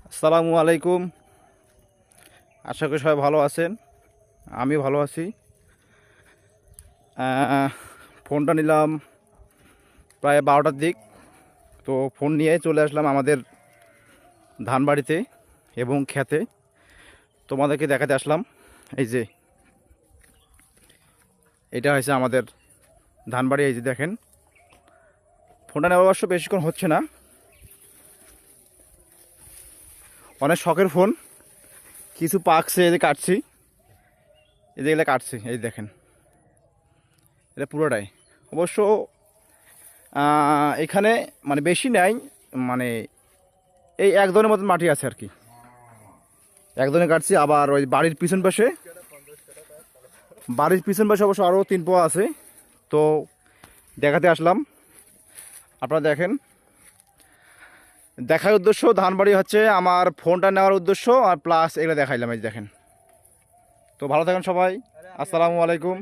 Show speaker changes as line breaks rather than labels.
আসসালামু আলাইকুম। আশা করি সবাই ভালো আছেন, আমি ভালো আছি। ফোনটা নিলাম প্রায় 12টার দিক। তো ফোন নিয়ে চলে আসলাম আমাদের ধানবাড়িতে এবং খেতে। তোমাদেরকে দেখাতে আসলাম। এই যে এটা হয়েছে আমাদের ধানবাড়ি। এই যে দেখেন, ফোনটা নেওয়ার অবশ্য বেশিক্ষণ হচ্ছে না, অনেক শখের ফোন। কিছু পাকছে, এই যে কাটছি, এই যে এগুলো কাটছি, এই দেখেন এটা পুরোটাই। অবশ্য এখানে মানে বেশি নাই, মানে এই এক ধরনের মতন মাটি আছে আর কি, এক ধরনের কাটছি। আবার ওই বাড়ির পিছন পাশে অবশ্য আরও 3 পোয়া আছে। তো দেখাতে আসলাম, আপনারা দেখেন। দেখার উদ্দেশ্য ধানবাড়ি হচ্ছে আমার ফোনটা নেওয়ার উদ্দেশ্য, আর প্লাস এগুলো দেখাইলাম। এই যে দেখেন। তো ভালো থাকেন সবাই, আসসালামু আলাইকুম।